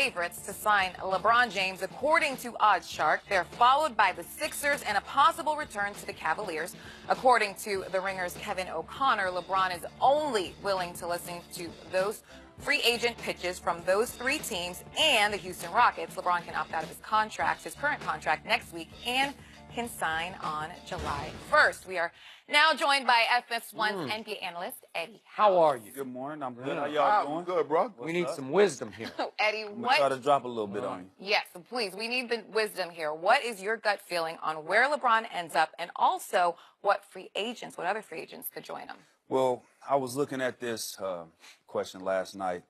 favorites to sign LeBron James, according to OddsShark. They're followed by the Sixers and a possible return to the Cavaliers. According to The Ringer's Kevin O'Connor, LeBron is only willing to listen to those free agent pitches from those three teams and the Houston Rockets. LeBron can opt out of his current contract next week, and can sign on July 1st. We are now joined by FS1's NBA analyst, Eddie. How are you? Good morning. I'm good. How y'all doing? Good, bro. We need some wisdom here. Eddie, I'm gonna try to drop a little bit on you. Yes, please. We need the wisdom here. What is your gut feeling on where LeBron ends up, and also what other free agents could join him? Well, I was looking at this question last night,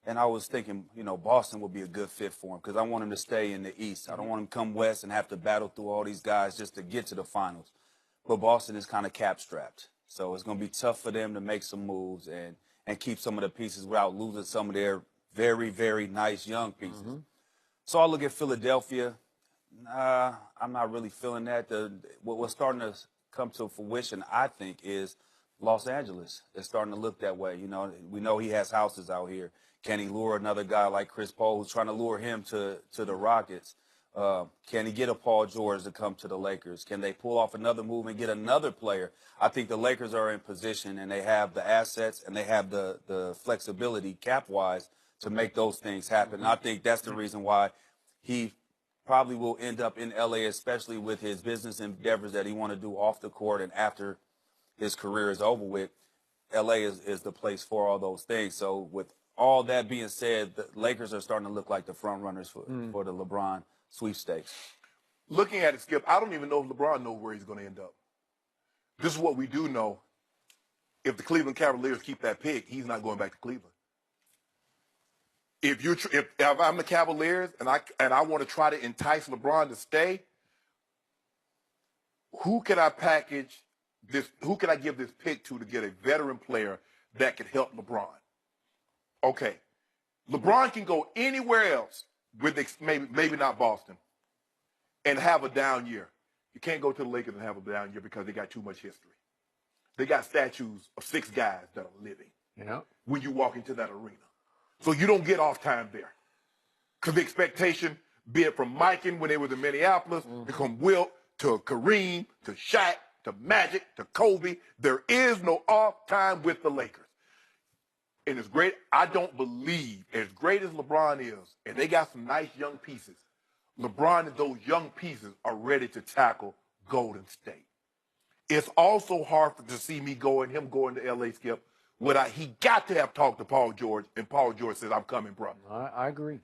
and I was thinking, Boston would be a good fit for him because I want him to stay in the East. I don't want him to come West and have to battle through all these guys just to get to the finals. But Boston is kind of cap-strapped. So it's going to be tough for them to make some moves and keep some of the pieces without losing some of their very, very nice young pieces. So I look at Philadelphia. I'm not really feeling that. What's starting to come to fruition, I think, is Los Angeles. It's starting to look that way. We know he has houses out here. Can he lure another guy like Chris Paul, who's trying to lure him to the Rockets? Can he get a Paul George to come to the Lakers? Can they pull off another move and get another player? I think the Lakers are in position, and they have the assets and they have the flexibility cap-wise to make those things happen. And I think that's the reason why he probably will end up in L.A., especially with his business endeavors that he want to do off the court and after his career is over with. L.A. is the place for all those things. So with all that being said, the Lakers are starting to look like the front runners for the LeBron sweepstakes. Looking at it, Skip, I don't even know if LeBron knows where he's going to end up. This is what we do know. If the Cleveland Cavaliers keep that pick, he's not going back to Cleveland. If I'm the Cavaliers and I want to try to entice LeBron to stay, who can I package this? Who can I give this pick to get a veteran player that could help LeBron? Okay, LeBron can go anywhere else with maybe not Boston and have a down year. You can't go to the Lakers and have a down year because they got too much history. They got statues of 6 guys that are living when you walk into that arena. So you don't get off time there. Because the expectation, be it from Mikan when they was in Minneapolis, from Wilt to Kareem to Shaq to Magic to Kobe, there is no off time with the Lakers. And it's great. I don't believe, as great as LeBron is, and they got some nice young pieces, LeBron and those young pieces are ready to tackle Golden State. It's also hard to see him going to L.A., Skip, he got to have talked to Paul George, and Paul George says, I'm coming, bro. I agree.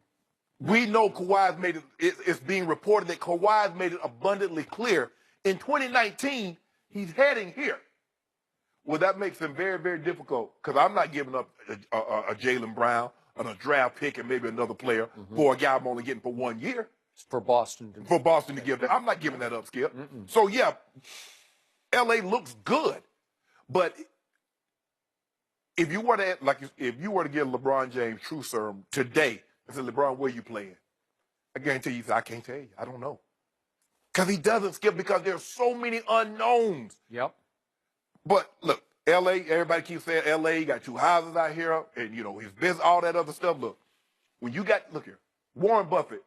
We know Kawhi's made it's being reported that Kawhi's made it abundantly clear. In 2019, he's heading here. Well, that makes him very, very difficult because I'm not giving up a Jaylen Brown and a draft pick and maybe another player for a guy I'm only getting for 1 year. It's for Boston to give that. I'm not giving that up, Skip. So, yeah, L.A. looks good. But if you were to give LeBron James true serum today and say, LeBron, where you playing? I guarantee you, I can't tell you. I don't know. Because he doesn't, Skip, because there's so many unknowns. Yep. But look, L.A., everybody keeps saying L.A., you got 2 houses out here, and, his business, all that other stuff. Look, look here, Warren Buffett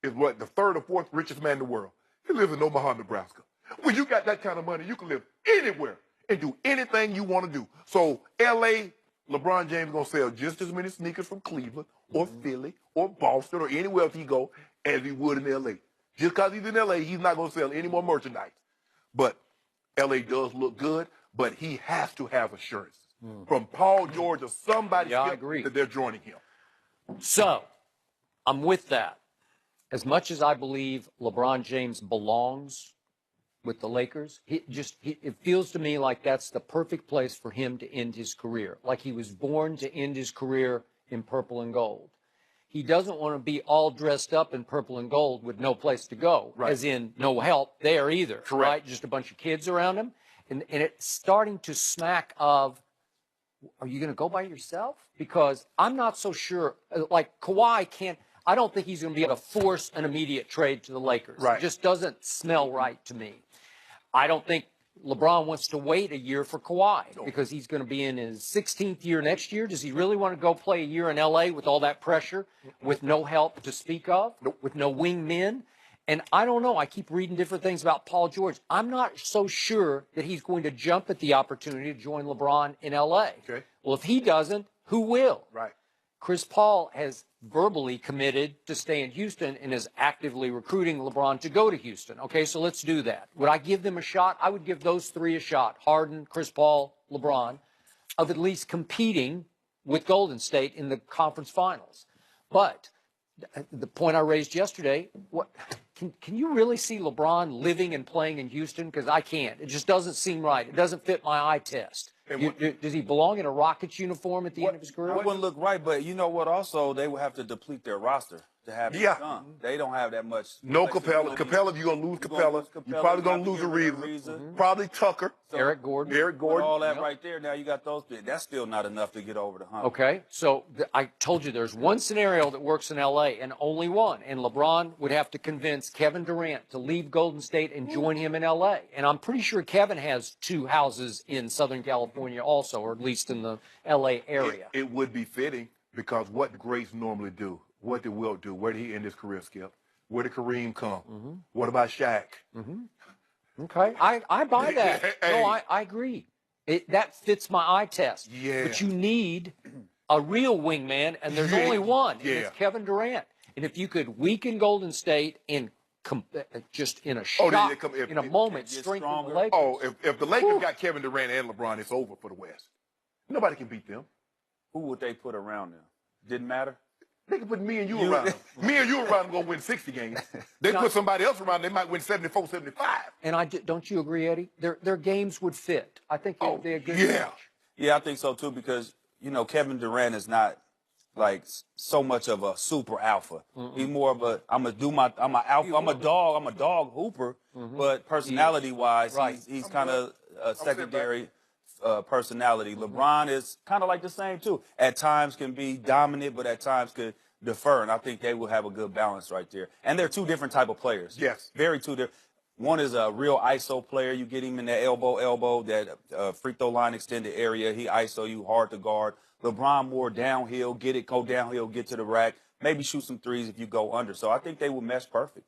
is the 3rd or 4th richest man in the world. He lives in Omaha, Nebraska. When you got that kind of money, you can live anywhere and do anything you want to do. So L.A., LeBron James is going to sell just as many sneakers from Cleveland or Philly or Boston or anywhere else he go as he would in L.A. Just because he's in L.A., he's not going to sell any more merchandise. But L.A. does look good. But he has to have assurance from Paul George or somebody that they're joining him. So, I'm with that. As much as I believe LeBron James belongs with the Lakers, it feels to me like that's the perfect place for him to end his career. Like he was born to end his career in purple and gold. He doesn't want to be all dressed up in purple and gold with no place to go, as in no help there either. Correct. Right? Just a bunch of kids around him. And it's starting to smack of, are you going to go by yourself? Because I'm not so sure. Like Kawhi I don't think he's going to be able to force an immediate trade to the Lakers. Right. It just doesn't smell right to me. I don't think LeBron wants to wait a year for Kawhi because he's going to be in his 16th year next year. Does he really want to go play a year in L.A. with all that pressure, with no help to speak of, with no wing men? And I don't know. I keep reading different things about Paul George. I'm not so sure that he's going to jump at the opportunity to join LeBron in L.A. Okay. Well, if he doesn't, who will? Right. Chris Paul has verbally committed to stay in Houston and is actively recruiting LeBron to go to Houston. Okay, so let's do that. Would I give them a shot? I would give those three a shot, Harden, Chris Paul, LeBron, of at least competing with Golden State in the conference finals. But the point I raised yesterday, can you really see LeBron living and playing in Houston? Because I can't. It just doesn't seem right. It doesn't fit my eye test. Does he belong in a Rockets uniform at the end of his career? It wouldn't look right, but you know what? Also, they would have to deplete their roster to have him come. They don't have that much. No Capella. Capella, you're going to lose Capella. You're probably going to lose Ariza. Probably Tucker. So, Eric Gordon. All that right there. Now you got those. That's still not enough to get over the hump. Okay, so I told you there's one scenario that works in L.A. and only one, and LeBron would have to convince Kevin Durant to leave Golden State and join him in L.A. And I'm pretty sure Kevin has two houses in Southern California also, or at least in the L.A. area. It would be fitting because what the greats normally do, what did Wilt do? Where did he end his career, Skip? Where did Kareem come? What about Shaq? Okay, I buy that. No, I agree. That fits my eye test. Yeah. But you need a real wingman, and there's only one, and Yeah. it's Kevin Durant. And if you could weaken Golden State and just in a shot, in a moment, strengthen the Lakers. Oh, if the Lakers got Kevin Durant and LeBron, it's over for the West. Nobody can beat them. Who would they put around them? Didn't matter. They can put me and you around them. Me and you around them going to win 60 games. They put somebody else around them, they might win 74, 75. And don't you agree, Eddie? Their games would fit. I think they're a good match. Yeah, I think so too because you know Kevin Durant is not like so much of a super alpha. He's more of a I'm a alpha. I'm a dog hooper. But personality wise, he's kind of a secondary personality. LeBron is kind of like the same too. At times can be dominant, but at times could defer. And I think they will have a good balance right there. And they're two different type of players. Yes, very two different. One is a real ISO player. You get him in that elbow, that free throw line extended area. He ISO you hard to guard. LeBron more downhill, go downhill, get to the rack, maybe shoot some threes if you go under. So I think they will mesh perfect.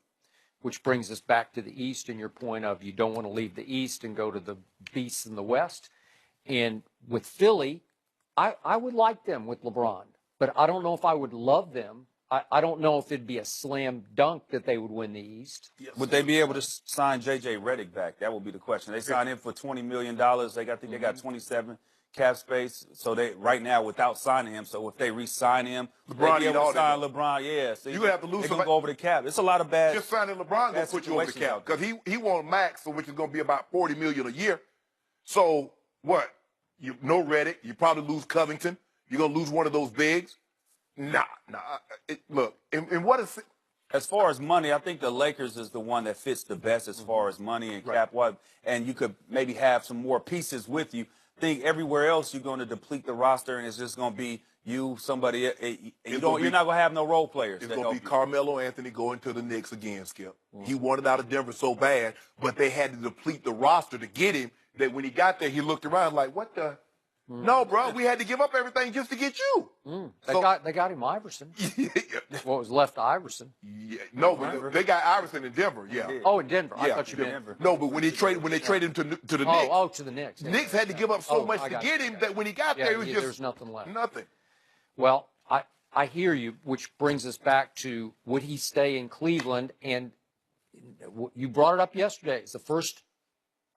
Which brings us back to the East and your point of you don't want to leave the East and go to the beasts in the West. And with Philly, I would like them with LeBron, but I don't know if I would love them. I don't know if it'd be a slam dunk that they would win the East. Yes. Would they be able to sign J.J. Redick back? That would be the question. They signed him for $20 million. They got 27 cap space. So they right now without signing him. So if they re-sign him, LeBron they all sign LeBron. Yeah, so you're gonna have to lose. They're gonna go over the cap. It's a lot of bad. Just signing LeBron gonna put you over the cap because he won max, so which is gonna be about $40 million a year. So what? No Redick. You probably lose Covington. You're gonna lose one of those bigs. Nah. Look, and what is it? As far as money, I think the Lakers is the one that fits the best as far as money and cap what, and you could maybe have some more pieces with you. Think everywhere else you're going to deplete the roster, and it's just going to be you, somebody. You're not going to have no role players. It's going to be Carmelo Anthony going to the Knicks again, Skip. He wanted out of Denver so bad, but they had to deplete the roster to get him. That when he got there, he looked around like, "What the." No, bro, we had to give up everything just to get you. They got him Iverson. What was left to Iverson? Yeah, no, but they got Iverson in Denver. Yeah. Oh, in Denver. Yeah, I thought you meant Denver. No, but when they traded him to the Knicks. To the Knicks. Knicks had to give up so much to get him that when he got there, it was just there's nothing left. Nothing. Well, I hear you, which brings us back to would he stay in Cleveland? And you brought it up yesterday. It's the first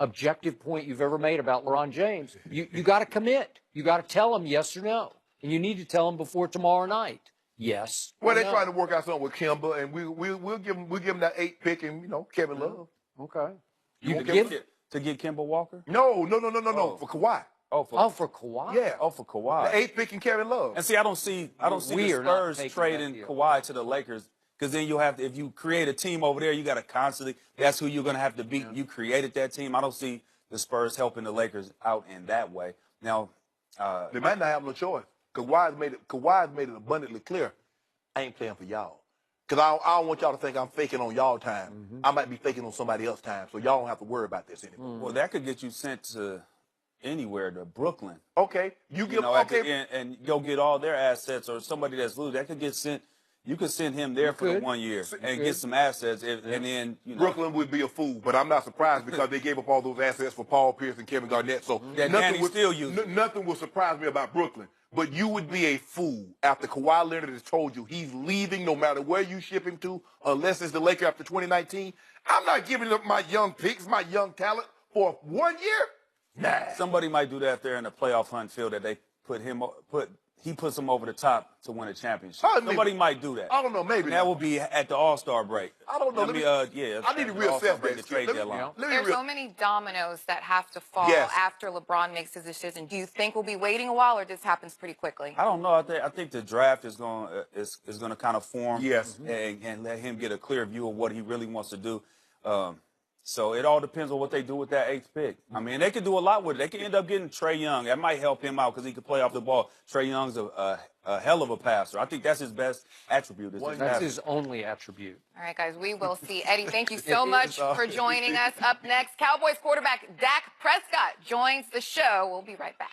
objective point you've ever made about LeBron James. You got to commit. You got to tell him yes or no, and you need to tell him before tomorrow night. Yes. Well, they're trying to work out something with Kemba, and we'll give him that 8 pick, and Kevin Love. Okay. You to get Kemba Walker? No, for Kawhi. For Kawhi? Yeah. For Kawhi. The 8 pick and Kevin Love. And see, I don't see the Spurs trading Kawhi to the Lakers. Because then if you create a team over there, you got to constantly, that's who you're going to have to beat. You created that team. I don't see the Spurs helping the Lakers out in that way. Now, they might not have no choice. Kawhi's made it abundantly clear. I ain't playing for y'all. Because I don't want y'all to think I'm faking on y'all time. I might be faking on somebody else's time, so y'all don't have to worry about this anymore. Well, that could get you sent to anywhere, to Brooklyn. Okay, you You give know, at okay. the end, and go get all their assets, or somebody that's losing. That could get sent. You could send him there for the could. 1 year and could. get some assets, and then Brooklyn would be a fool, but I'm not surprised because they gave up all those assets for Paul Pierce and Kevin Garnett. So That nothing Danny would still using. nothing will surprise me about Brooklyn. But you would be a fool after Kawhi Leonard has told you he's leaving no matter where you ship him to, unless it's the Lakers after 2019. I'm not giving up my young picks, my young talent for 1 year. Nah. Somebody might do that there in the playoff hunt field, that they he puts them over the top to win a championship. Somebody might do that. I don't know, maybe And that will be at the All-Star break. I don't know. I need to reassess break, that. the trade deadline. There's so many dominoes that have to fall Yes. after LeBron makes his decision. Do you think we'll be waiting a while, or this happens pretty quickly? I don't know. I think the draft is going to kind of form, Yes. and let him get a clear view of what he really wants to do. So it all depends on what they do with that 8th pick. I mean, they could do a lot with it. They could end up getting Trae Young. That might help him out because he could play off the ball. Trae Young's a hell of a passer. I think that's his best attribute. That's his only attribute. All right, guys, we will see. Eddie, thank you so much for joining us. Up next, Cowboys quarterback Dak Prescott joins the show. We'll be right back.